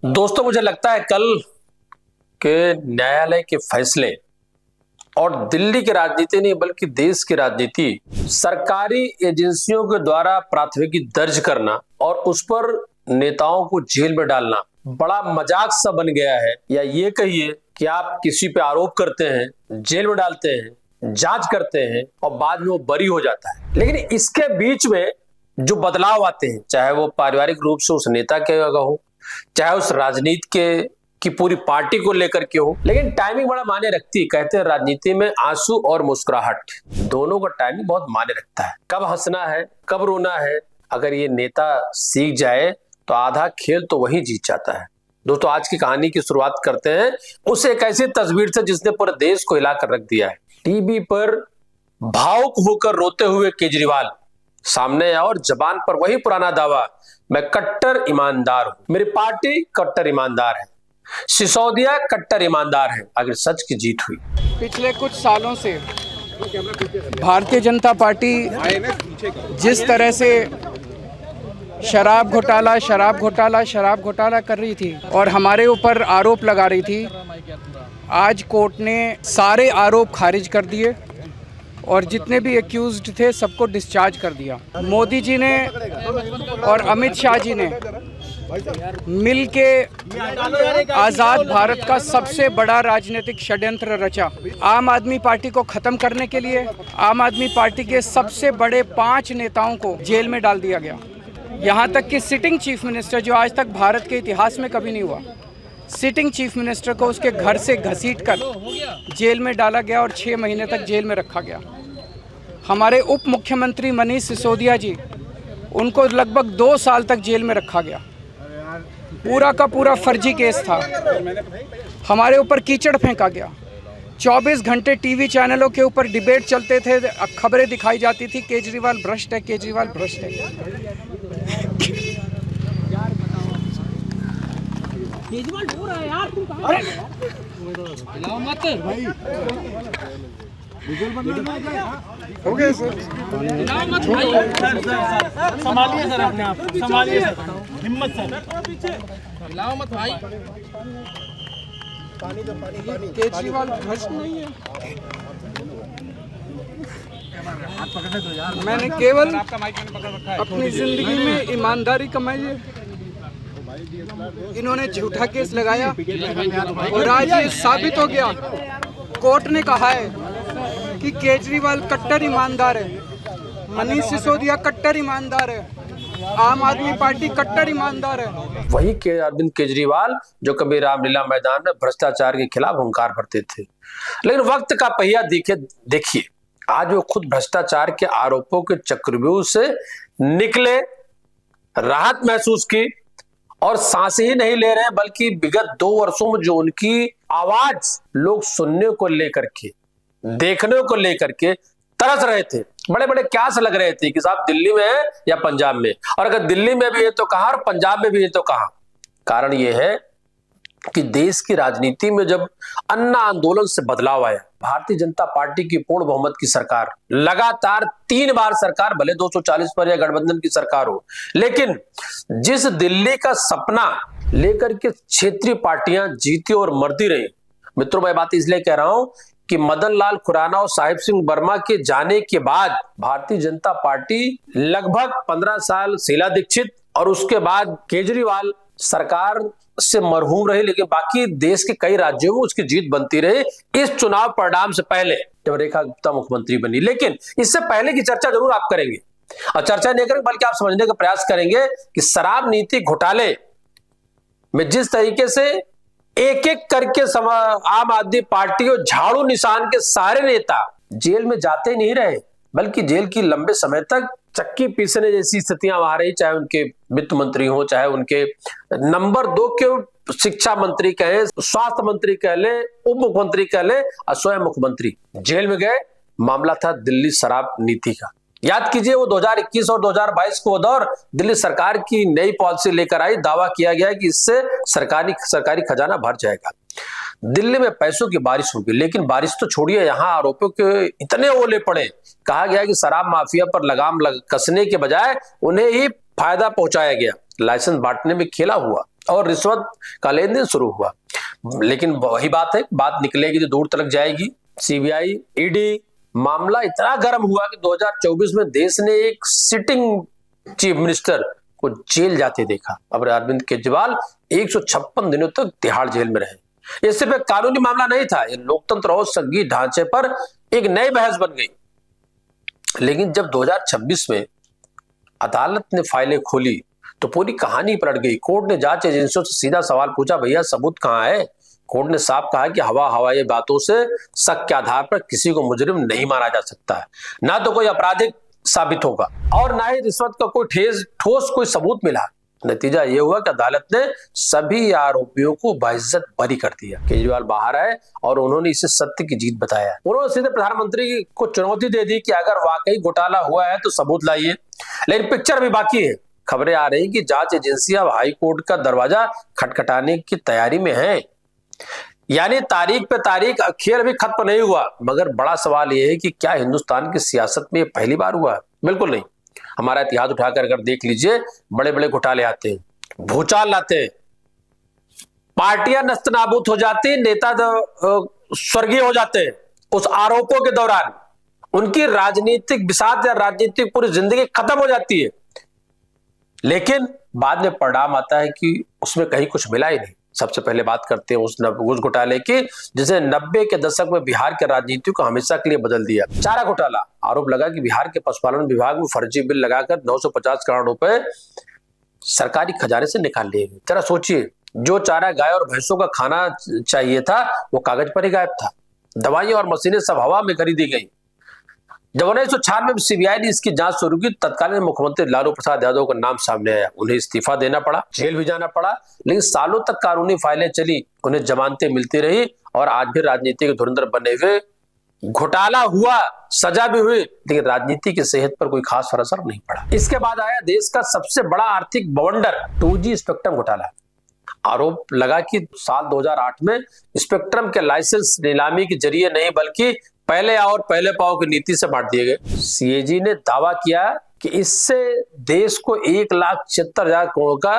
दोस्तों, मुझे लगता है कल के न्यायालय के फैसले और दिल्ली की राजनीति नहीं बल्कि देश की राजनीति सरकारी एजेंसियों के द्वारा प्राथमिकी दर्ज करना और उस पर नेताओं को जेल में डालना बड़ा मजाक सा बन गया है। या ये कहिए कि आप किसी पे आरोप करते हैं, जेल में डालते हैं, जांच करते हैं और बाद में वो बरी हो जाता है। लेकिन इसके बीच में जो बदलाव आते हैं, चाहे वो पारिवारिक रूप से उस नेता के हो, चाहे उस राजनीति के की पूरी पार्टी को लेकर के हो, लेकिन टाइमिंग बड़ा मायने रखती है। कहते हैं राजनीति में आंसू और मुस्कुराहट दोनों का टाइमिंग बहुत मायने रखता है। कब हंसना है, कब रोना है, अगर ये नेता सीख जाए तो आधा खेल तो वही जीत जाता है। दोस्तों, आज की कहानी की शुरुआत करते हैं उस एक ऐसी तस्वीर से जिसने पूरे देश को हिला कर रख दिया है। टीवी पर भावुक होकर रोते हुए केजरीवाल सामने आया और जबान पर वही पुराना दावा, मैं कट्टर ईमानदार हूं, मेरी पार्टी कट्टर ईमानदार है, सिसोदिया कट्टर ईमानदार है। आखिर सच की जीत हुई। पिछले कुछ सालों से भारतीय जनता पार्टी जिस तरह से शराब घोटाला कर रही थी और हमारे ऊपर आरोप लगा रही थी, आज कोर्ट ने सारे आरोप खारिज कर दिए और जितने भी एक्यूज्ड थे सबको डिस्चार्ज कर दिया। मोदी जी ने और अमित शाह जी ने मिल के आज़ाद भारत का सबसे बड़ा राजनीतिक षड्यंत्र रचा। आम आदमी पार्टी को ख़त्म करने के लिए आम आदमी पार्टी के सबसे बड़े 5 नेताओं को जेल में डाल दिया गया। यहाँ तक कि सिटिंग चीफ मिनिस्टर, जो आज तक भारत के इतिहास में कभी नहीं हुआ, सिटिंग चीफ मिनिस्टर को उसके घर से घसीटकर जेल में डाला गया और 6 महीने तक जेल में रखा गया। हमारे उप मुख्यमंत्री मनीष सिसोदिया जी, उनको लगभग 2 साल तक जेल में रखा गया। पूरा का पूरा फर्जी केस था। हमारे ऊपर कीचड़ फेंका गया। 24 घंटे टीवी चैनलों के ऊपर डिबेट चलते थे, खबरें दिखाई जाती थी, केजरीवाल भ्रष्ट है, केजरीवाल भ्रष्ट है। केजरीवाल हो रहा है यार, तुम कहां हिलाओ मत भाई। हो गया सर, हिलाओ मत भाई। संभालिए सर, अपने आप को संभालिए सर, हिम्मत सर, हिलाओ मत भाई। केजरीवाल भ्रष्ट नहीं है। मैंने केवल अपनी जिंदगी में ईमानदारी कमाई है। इन्होंने झूठा केस लगाया और आज ये साबित हो गया। कोर्ट ने कहा है कि केजरीवाल कट्टर ईमानदार है, मनीष सिसोदिया कट्टर ईमानदार है, आम आदमी पार्टी कट्टर ईमानदार है। वही के अरविंद केजरीवाल जो कभी रामलीला मैदान में भ्रष्टाचार के खिलाफ हुंकार भरते थे, लेकिन वक्त का पहिया देखिए, आज वो खुद भ्रष्टाचार के आरोपों के चक्रव्यूह से निकले, राहत महसूस की और सांसें ही नहीं ले रहे हैं, बल्कि विगत 2 वर्षों में जो उनकी आवाज लोग सुनने को लेकर के, देखने को लेकर के तरस रहे थे, बड़े बड़े क्यास लग रहे थे कि साहब दिल्ली में है या पंजाब में, और अगर दिल्ली में भी है तो कहां और पंजाब में भी है तो कहां। कारण यह है कि देश की राजनीति में जब अन्ना आंदोलन से बदलाव आया, भारतीय जनता पार्टी की पूर्ण बहुमत की सरकार, लगातार 3 बार सरकार, भले 240 पर या गठबंधन की सरकार हो, लेकिन जिस दिल्ली का सपना लेकर के क्षेत्रीय पार्टियां जीती और मरती रही। मित्रों, मैं बात इसलिए कह रहा हूं कि मदन लाल खुराना और साहिब सिंह वर्मा के जाने के बाद भारतीय जनता पार्टी लगभग 15 साल शीला दीक्षित और उसके बाद केजरीवाल सरकार से मरहूम रहे, लेकिन बाकी देश के कई राज्यों में उसकी जीत बनती रही। इस चुनाव परिणाम से पहले जब रेखा गुप्ता मुख्यमंत्री बनी, लेकिन इससे पहले की चर्चा जरूर आप करेंगे, और चर्चा नहीं करेंगे बल्कि आप समझने का प्रयास करेंगे कि शराब नीति घोटाले में जिस तरीके से एक एक करके आम आदमी पार्टी और झाड़ू निशान के सारे नेता जेल में जाते नहीं रहे, बल्कि जेल की लंबे समय तक चक्की पीसने जैसी स्थितियां आ रही, चाहे उनके वित्त मंत्री हो, चाहे उनके नंबर 2 के शिक्षा मंत्री कहें, स्वास्थ्य मंत्री कह ले, उप मुख्यमंत्री कह ले, और स्वयं मुख्यमंत्री जेल में गए। मामला था दिल्ली शराब नीति का। याद कीजिए, वो 2021 और 2022 को दौर दिल्ली सरकार की नई पॉलिसी लेकर आई, दावा किया गया कि इससे सरकारी खजाना भर जाएगा। दिल्ली में पैसों की बारिश होगी, लेकिन बारिश तो छोड़िए, यहाँ आरोपों के इतने ओले पड़े। कहा गया कि शराब माफिया पर लगाम कसने के बजाय उन्हें ही फायदा पहुंचाया गया, लाइसेंस बांटने में खेला हुआ। और रिश्वत का लेन देन शुरू हुआ। लेकिन वही बात है, बात निकलेगी तो दूर तक जाएगी। सीबीआई, ईडी, मामला इतना गर्म हुआ कि 2024 में देश ने एक सिटिंग चीफ मिनिस्टर को जेल जाते देखा। अब अरविंद केजरीवाल 156 दिनों तक तिहाड़ जेल में रहे। ये सिर्फ एक कानूनी मामला नहीं था, ये लोकतंत्र और संघीय ढांचे पर एक नई बहस बन गई। लेकिन जब 2026 में अदालत ने फाइलें खोली तो पूरी कहानी पलट गई। कोर्ट ने जांच एजेंसियों से सीधा सवाल पूछा, भैया सबूत कहां है? कोर्ट ने साफ कहा कि हवाई बातों से शक के आधार पर किसी को मुजरिम नहीं माना जा सकता है, ना तो कोई आपराधिक साबित होगा और ना ही रिश्वत का कोई ठोस कोई सबूत मिला। नतीजा यह हुआ कि अदालत ने सभी आरोपियों को बाइज्जत बरी कर दिया। केजरीवाल बाहर आए और उन्होंने इसे सत्य की जीत बताया। उन्होंने सीधे प्रधानमंत्री को चुनौती दे दी कि अगर वाकई घोटाला हुआ है तो सबूत लाइए। लेकिन पिक्चर भी बाकी है। खबरें आ रही कि जांच एजेंसियां हाई कोर्ट का दरवाजा खटखटाने की तैयारी में हैं। यानी तारीख पे तारीख, खेल अभी खत्म नहीं हुआ। मगर बड़ा सवाल यह है कि क्या हिंदुस्तान की सियासत में पहली बार हुआ? बिल्कुल नहीं। हमारा इतिहास उठाकर अगर देख लीजिए, बड़े बड़े घोटाले आते हैं, भूचाल लाते हैं, पार्टियां नस्तनाबूद हो जाती हैं, नेता स्वर्गीय हो जाते हैं। उस आरोपों के दौरान उनकी राजनीतिक बिसात या राजनीतिक पूरी जिंदगी खत्म हो जाती है। लेकिन बाद में परिणाम आता है कि उसमें कहीं कुछ मिला ही नहीं। सबसे पहले बात करते हैं उस घोटाले की जिसे 90 के दशक में बिहार के राजनीति को हमेशा के लिए बदल दिया। चारा घोटाला। आरोप लगा कि बिहार के पशुपालन विभाग में फर्जी बिल लगाकर 950 करोड़ रुपए सरकारी खजाने से निकाल लिए गए। जरा सोचिए, जो चारा गाय और भैंसों का खाना चाहिए था वो कागज पर ही गायब था। दवाइयां और मशीनें सब हवा में खरीदी गई। जब 1996 में सीबीआई ने इसकी जांच शुरू की, तत्कालीन मुख्यमंत्री लालू प्रसाद यादव का नाम सामने आया। उन्हें इस्तीफा देना पड़ा, जेल भी जाना पड़ा। लेकिन सालों तक कानूनी फाइलें चली, उन्हें जमानतें मिलती रही और आज भी राजनीति के धुरंधर बने हुए। घोटाला हुआ, सजा भी हुई, लेकिन राजनीति की सेहत पर कोई खास असर नहीं पड़ा। इसके बाद आया देश का सबसे बड़ा आर्थिक बवंडर, 2G स्पेक्ट्रम घोटाला। आरोप लगा कि साल 2008 में स्पेक्ट्रम के लाइसेंस नीलामी के जरिए नहीं बल्कि पहले आओ और पहले पाओ की नीति से बांट दिए गए। सीएजी ने दावा किया कि इससे देश को 1,76,000 करोड़ का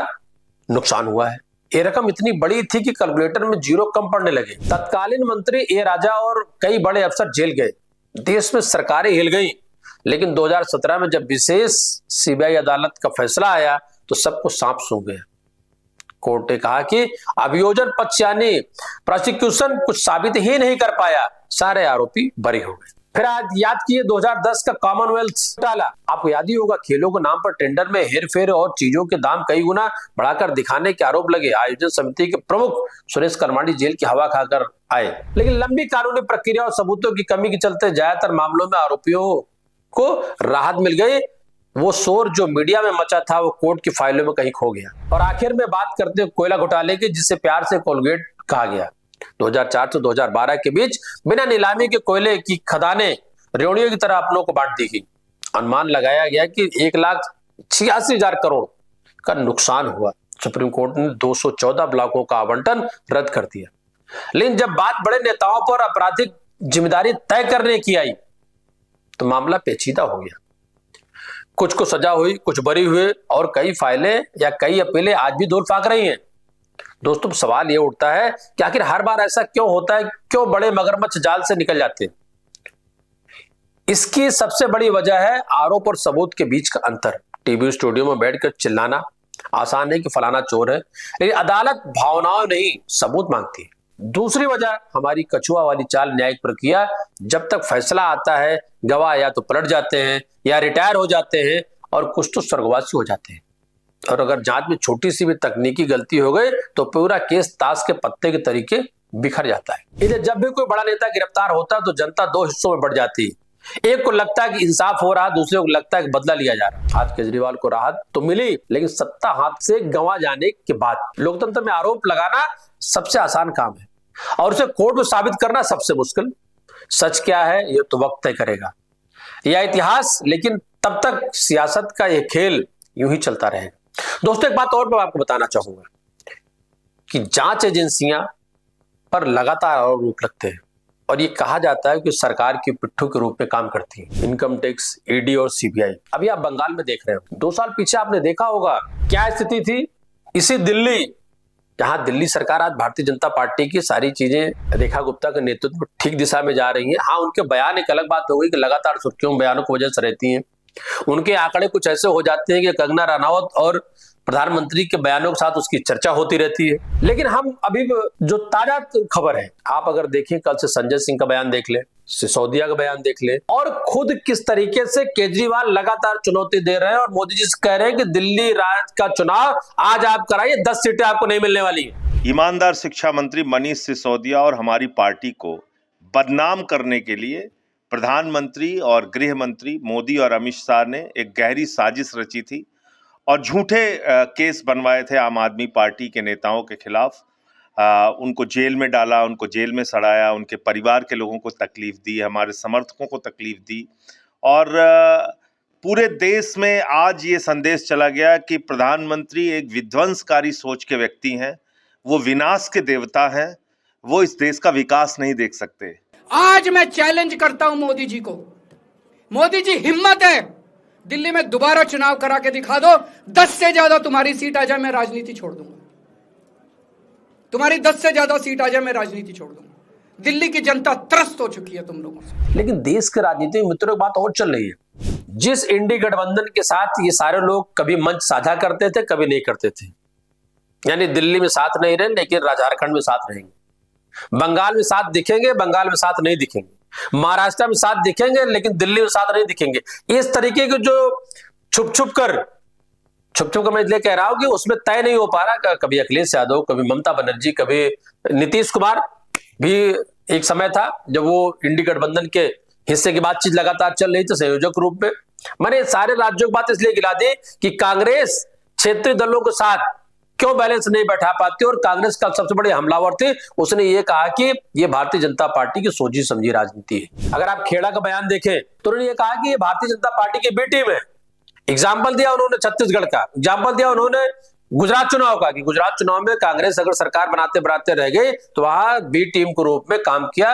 नुकसान हुआ है। ये रकम इतनी बड़ी थी कि कैलकुलेटर में जीरो कम पड़ने लगे। तत्कालीन मंत्री ए राजा और कई बड़े अफसर जेल गए। देश में सरकारें हिल गई। लेकिन 2017 में जब विशेष सीबीआई अदालत का फैसला आया तो सबको सांप सूंघ गया। कोर्ट ने कहा कि अभियोजन पक्ष यानी प्रोसिक्यूशन कुछ साबित ही नहीं कर पाया, सारे आरोपी बरी हो गए। फिर आज याद कीजिए 2010 का कॉमनवेल्थ घोटाला। आपको याद ही होगा, खेलों के नाम पर टेंडर में हेरफेर और चीजों के दाम कई गुना बढ़ाकर दिखाने के आरोप लगे। आयोजन समिति के प्रमुख सुरेश कर्माणी जेल की हवा खाकर आए। लेकिन लंबी कानूनी प्रक्रिया और सबूतों की कमी के चलते ज्यादातर मामलों में आरोपियों को राहत मिल गई। वो शोर जो मीडिया में मचा था वो कोर्ट की फाइलों में कहीं खो गया। और आखिर में बात करते हैं कोयला घोटाले की, जिसे प्यार से कोलगेट कहा गया। 2004 से 2012 के बीच बिना नीलामी के कोयले की खदानें रेवड़ियों की तरह अपनों को बांट दी गई। अनुमान लगाया गया कि 1,86,000 करोड़ का नुकसान हुआ। सुप्रीम कोर्ट ने 214 ब्लॉकों का आवंटन रद्द कर दिया। लेकिन जब बात बड़े नेताओं पर आपराधिक जिम्मेदारी तय करने की आई तो मामला पेचीदा हो गया। कुछ को सजा हुई, कुछ बरी हुए और कई फाइलें या कई अपीलें आज भी दौर फाक रही हैं। दोस्तों, सवाल यह उठता है कि आखिर हर बार ऐसा क्यों होता है? क्यों बड़े मगरमच्छ जाल से निकल जाते हैं? इसकी सबसे बड़ी वजह है आरोप और सबूत के बीच का अंतर। टीवी स्टूडियो में बैठकर चिल्लाना आसान है कि फलाना चोर है, लेकिन अदालत भावनाओं नहीं सबूत मांगती है। दूसरी वजह हमारी कछुआ वाली चाल न्यायिक प्रक्रिया। जब तक फैसला आता है गवाह या तो पलट जाते हैं या रिटायर हो जाते हैं और कुछ तो स्वर्गवासी हो जाते हैं। और अगर जांच में छोटी सी भी तकनीकी गलती हो गई तो पूरा केस ताश के पत्ते के तरीके बिखर जाता है। इधर जब भी कोई बड़ा नेता गिरफ्तार होता तो जनता दो हिस्सों में बढ़ जाती है। एक को लगता है कि इंसाफ हो रहा, दूसरे को लगता है कि बदला लिया जा रहा। आज केजरीवाल को राहत तो मिली, लेकिन सत्ता हाथ से गंवा जाने के बाद लोकतंत्र में आरोप लगाना सबसे आसान काम है और उसे कोर्ट में साबित करना सबसे मुश्किल। सच क्या है यह तो वक्त तय करेगा या इतिहास, लेकिन तब तक सियासत का यह खेल यूं ही चलता रहेगा। दोस्तों, एक बात और मैं आपको बताना चाहूंगा कि जांच एजेंसियां पर लगातार आरोप लगते हैं और ये कहा जाता है कि सरकार की पिट्ठू के रूप में काम करती है। इनकम टैक्स, ईडी और सीबीआई। अभी आप बंगाल में देख रहे हो, 2 साल पीछे आपने देखा होगा क्या स्थिति थी। इसी दिल्ली जहां दिल्ली सरकार आज भारतीय जनता पार्टी की सारी चीजें रेखा गुप्ता के नेतृत्व में ठीक दिशा में जा रही हैं। हाँ, उनके बयान एक अलग बात हो गई कि लगातार सुर्खियों बयानों की वजह से रहती हैं। उनके आंकड़े कुछ ऐसे हो जाते हैं कि कंगना रनौत और प्रधानमंत्री के बयानों के साथ उसकी चर्चा होती रहती है। लेकिन हम अभी जो ताजा खबर है, आप अगर देखें, कल से संजय सिंह का बयान देख ले, सिसोदिया का बयान देख ले, और खुद किस तरीके से केजरीवाल लगातार चुनौती दे रहे हैं और मोदी जी से कह रहे हैं कि दिल्ली राज्य का चुनाव आज आप कराइए, 10 सीटें आपको नहीं मिलने वाली है। ईमानदार शिक्षा मंत्री मनीष सिसोदिया और हमारी पार्टी को बदनाम करने के लिए प्रधानमंत्री और गृह मंत्री मोदी और अमित शाह ने एक गहरी साजिश रची थी और झूठे केस बनवाए थे आम आदमी पार्टी के नेताओं के खिलाफ। उनको जेल में डाला, उनको जेल में सड़ाया, उनके परिवार के लोगों को तकलीफ दी, हमारे समर्थकों को तकलीफ दी। और पूरे देश में आज ये संदेश चला गया कि प्रधानमंत्री एक विध्वंसकारी सोच के व्यक्ति हैं, वो विनाश के देवता हैं, वो इस देश का विकास नहीं देख सकते। आज मैं चैलेंज करता हूं मोदी जी को। मोदी जी, हिम्मत है दिल्ली में दोबारा चुनाव करा के दिखा दो, 10 से ज्यादा तुम्हारी सीट आ जाए, मैं राजनीति छोड़ दूंगा। तुम्हारी 10 से ज्यादा सीट आ जाए, मैं राजनीति छोड़ दूंगा। दिल्ली की जनता त्रस्त हो चुकी है तुम लोगों से। लेकिन देश के राजनीति में मित्रों, एक बात और चल रही है। जिस इंडी गठबंधन के साथ ये सारे लोग कभी मंच साझा करते थे, कभी नहीं करते थे, यानी दिल्ली में साथ नहीं रहे लेकिन झारखंड में साथ रहेंगे, बंगाल में साथ दिखेंगे, बंगाल में साथ नहीं दिखेंगे, महाराष्ट्र में साथ दिखेंगे लेकिन दिल्ली में साथ नहीं दिखेंगे। इस तरीके के जो छुप छुप कर मैं इसलिए कह रहा हूं कि उसमें तय नहीं हो पा रहा। कभी अखिलेश यादव, कभी ममता बनर्जी, कभी नीतीश कुमार भी एक समय था जब वो इंडी गठबंधन के हिस्से की बातचीत लगातार चल रही थी संयोजक रूप में। मैंने सारे राज्यों की बात इसलिए गिरा दी कि कांग्रेस क्षेत्रीय दलों के साथ क्यों बैलेंस नहीं बैठा पाती, और कांग्रेस का सबसे बड़े हमलावर थे, उसने ये कहा कि ये भारतीय जनता पार्टी की सोची समझी राजनीति है। अगर आप खेड़ा का बयान देखें तो उन्होंने ये कहा कि ये भारतीय जनता पार्टी की बी टीम है। एग्जाम्पल दिया उन्होंने छत्तीसगढ़ का, एग्जाम्पल दिया उन्होंने गुजरात चुनाव का, कि गुजरात चुनाव में कांग्रेस अगर सरकार बनाते बनाते रह गई तो वहां बी टीम के रूप में काम किया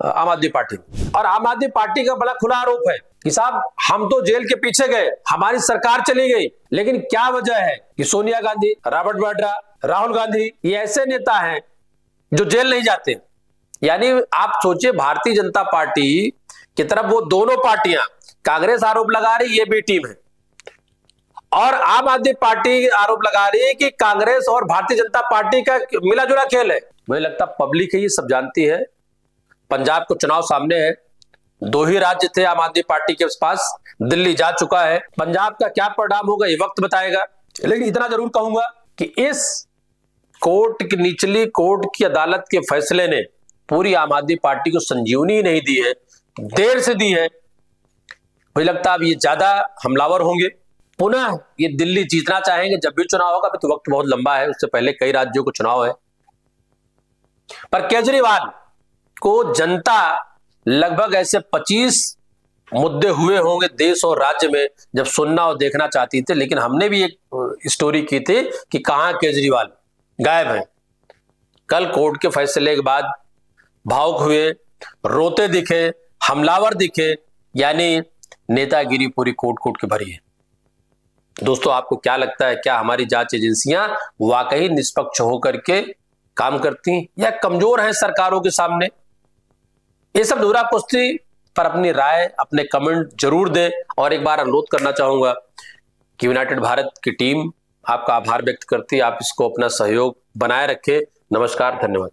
आम आदमी पार्टी। और आम आदमी पार्टी का बड़ा खुला आरोप है कि साहब हम तो जेल के पीछे गए, हमारी सरकार चली गई, लेकिन क्या वजह है कि सोनिया गांधी, रॉबर्ट वाड्रा, राहुल गांधी, ये ऐसे नेता हैं जो जेल नहीं जाते। यानी आप सोचिए, भारतीय जनता पार्टी की तरफ वो दोनों पार्टियां, कांग्रेस आरोप लगा रही ये बी टीम है, और आम आदमी पार्टी आरोप लगा रही है कि कांग्रेस और भारतीय जनता पार्टी का मिला जुला खेल है। मुझे लगता पब्लिक ही सब जानती है। पंजाब को चुनाव सामने है, 2 ही राज्य थे आम आदमी पार्टी के पास, दिल्ली जा चुका है। पंजाब का क्या परिणाम होगा ये वक्त बताएगा। लेकिन इतना जरूर कहूंगा कि इस कोर्ट की, निचली कोर्ट की अदालत के फैसले ने पूरी आम आदमी पार्टी को संजीवनी नहीं दी है, देर से दी है। मुझे लगता अब ये ज्यादा हमलावर होंगे, पुनः ये दिल्ली जीतना चाहेंगे जब भी चुनाव होगा। अभी तो वक्त बहुत लंबा है, उससे पहले कई राज्यों को चुनाव है। पर केजरीवाल को जनता लगभग ऐसे 25 मुद्दे हुए होंगे देश और राज्य में जब सुनना और देखना चाहती थी। लेकिन हमने भी एक स्टोरी की थी कि कहां केजरीवाल गायब है। कल कोर्ट के फैसले के बाद भावुक हुए, रोते दिखे, हमलावर दिखे, यानी नेतागिरी पूरी कोर्ट के भरी है। दोस्तों, आपको क्या लगता है, क्या हमारी जांच एजेंसियां वाकई निष्पक्ष होकर के काम करती या कमजोर हैं सरकारों के सामने? ये सब धुरा पुष्टि पर अपनी राय, अपने कमेंट जरूर दें। और एक बार अनुरोध करना चाहूंगा कि यूनाइटेड भारत की टीम आपका आभार व्यक्त करती है, आप इसको अपना सहयोग बनाए रखें। नमस्कार, धन्यवाद।